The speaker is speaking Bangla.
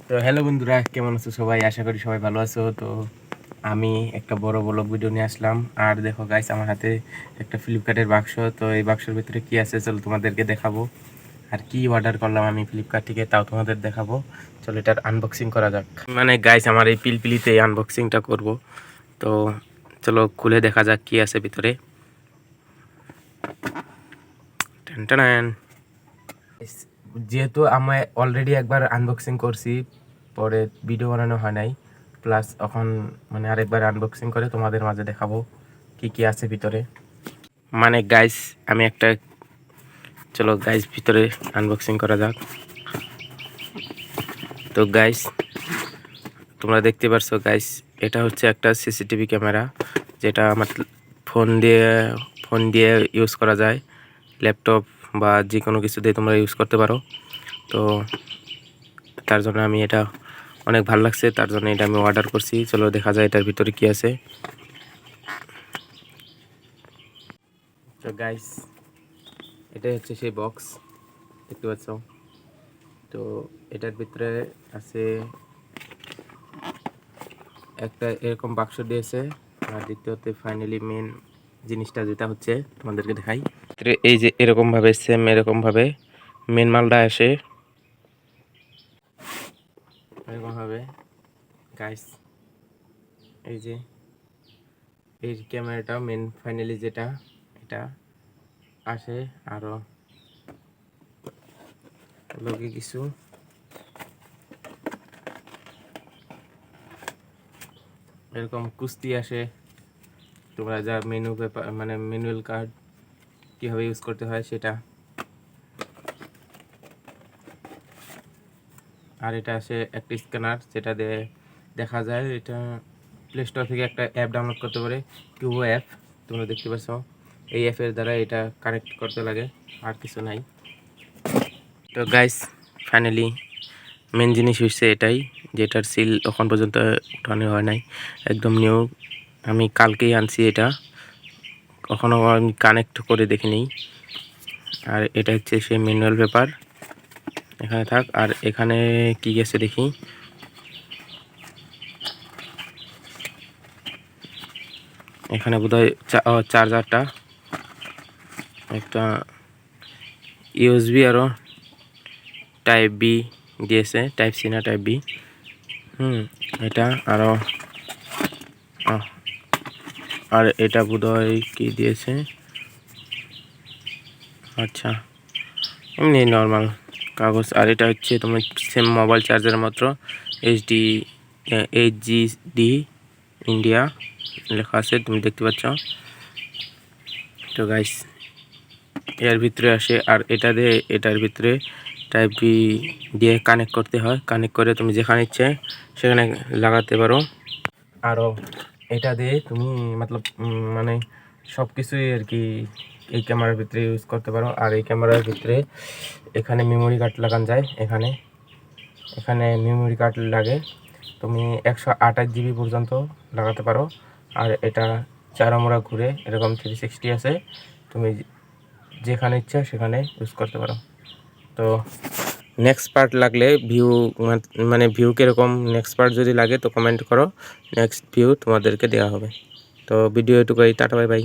তো হ্যালো বন্ধুরা, কেমন আছো সবাই? আশা করি সবাই ভালো আছো। তো আমি একটা বড় ব্লগ ভিডিও নিয়ে আসলাম। আর দেখো গাইস, আমার হাতে একটা ফ্লিপকার্টের বাক্স। তো এই বাক্সের ভিতরে কি আছে চলো তোমাদেরকে দেখাবো। আর কি অর্ডার করলাম আমি ফ্লিপকার্ট থেকে তাও তোমাদের দেখাবো। চলো এটার আনবক্সিং করা যাক। মানে গাইস, আমার এই পিলপিলিতে এই আনবক্সিংটা করব। তো চলো খুলে দেখা যাক কি আছে ভিতরে। টান যেহেতু আমি অলরেডি একবার আনবক্সিং করছি, পরে ভিডিও বানানো হয় নাই, প্লাস এখন মানে আরেকবার আনবক্সিং করে তোমাদের মাঝে দেখাবো কি কি আছে ভিতরে। মানে গাইস আমি একটা, চলো গাইস ভিতরে আনবক্সিং করা যাক। তো গাইস তোমরা দেখতে পারছো গাইস, এটা হচ্ছে একটা সিসিটিভি ক্যামেরা, যেটা আমার ফোন দিয়ে ইউজ করা যায়, ল্যাপটপ বা যে কোনো কিছু দিয়ে তোমরা ইউজ করতে পারো। তো তার জন্য আমি এটা অনেক ভালো লাগছে, তার জন্য এটা আমি অর্ডার করছি। চলো দেখা যায় এটার ভিতরে কি আছে। তো গাইস এটাই হচ্ছে সেই বক্স, দেখতে পাচ্ছ। তো এটার ভিতরে আছে একটা এরকম বাক্স দিয়েছে। আর দ্বিতীয়তে ফাইনালি মেন জিনিসটা যেটা হচ্ছে তোমাদেরকে দেখাই। এই যে এরকম ভাবে, সেম এরকম ভাবে মেন মালটা আসে এরকম ভাবে গাইস। এই যে এই ক্যামেরাটা মেন ফাইনালি যেটা এটা আসে, আরো লগে কিছু এরকম কুস্তি আসে। তোমরা যা মেনু পেপার মানে ম্যানুয়াল কার্ড কীভাবে ইউজ করতে হয় সেটা। আর এটা আসে একটা স্ক্যানার, যেটা দিয়ে দেখা যায়। এটা প্লে স্টোর থেকে একটা অ্যাপ ডাউনলোড করতে পারে, কিউবো অ্যাপ। তোমরা দেখতে পাচ্ছ এই অ্যাপের দ্বারা এটা কানেক্ট করতে লাগে, আর কিছু নাই। তো গাইস ফাইনালি মেন জিনিস হচ্ছে এটাই, যেটার সিল এখন পর্যন্ত উঠানো হয় নাই, একদম নিউ। আমি কালকেই আনছি এটা, কখনো আমি কানেক্ট করে দেখিনি। আর এটা হচ্ছে সেই ম্যানুয়াল পেপার, এখানে থাক। আর এখানে কি গেছে দেখি। এখানে বোধহয় চার্জারটা একটা ইউএসবি, আরও টাইপ বি দিয়েছে, টাইপ সি না টাইপ বি। এটা আরও আর এটা বোধহয় কি দিয়েছে, আচ্ছা এমনি নর্মাল কাগজ। আর এটা হচ্ছে তোমার সেম মোবাইল চার্জারের মাত্র, এইচজিডি ইন্ডিয়া লেখা আছে, তুমি দেখতে পাচ্ছ। তো গাইস এর ভিতরে আসে, আর এটা দিয়ে এটার ভিতরে টাইপ বি দিয়ে কানেক্ট করতে হয়। কানেক্ট করে তুমি যেখানে ইচ্ছে সেখানে লাগাতে পারো। আরও এটা দিয়ে তুমি মতলব মানে সব কিছুই আর কি এই ক্যামেরার ভিতরে ইউজ করতে পারো। আর এই ক্যামেরার ভিতরে এখানে মেমোরি কার্ড লাগানো যায়, এখানে মেমোরি কার্ড লাগে। তুমি 128 জিবি পর্যন্ত লাগাতে পারো। আর এটা চারমোড়া ঘুরে এরকম 360 আছে, তুমি যেখানে ইচ্ছা সেখানে ইউজ করতে পারো। তো নেক্সট পার্ট লাগলে ভিউ, মানে ভিউ কীরকম নেক্সট পার্ট যদি লাগে তো কমেন্ট করো, নেক্সট ভিউ তোমাদেরকে দেওয়া হবে। তো ভিডিও এটুকুই, টাটা বাই বাই।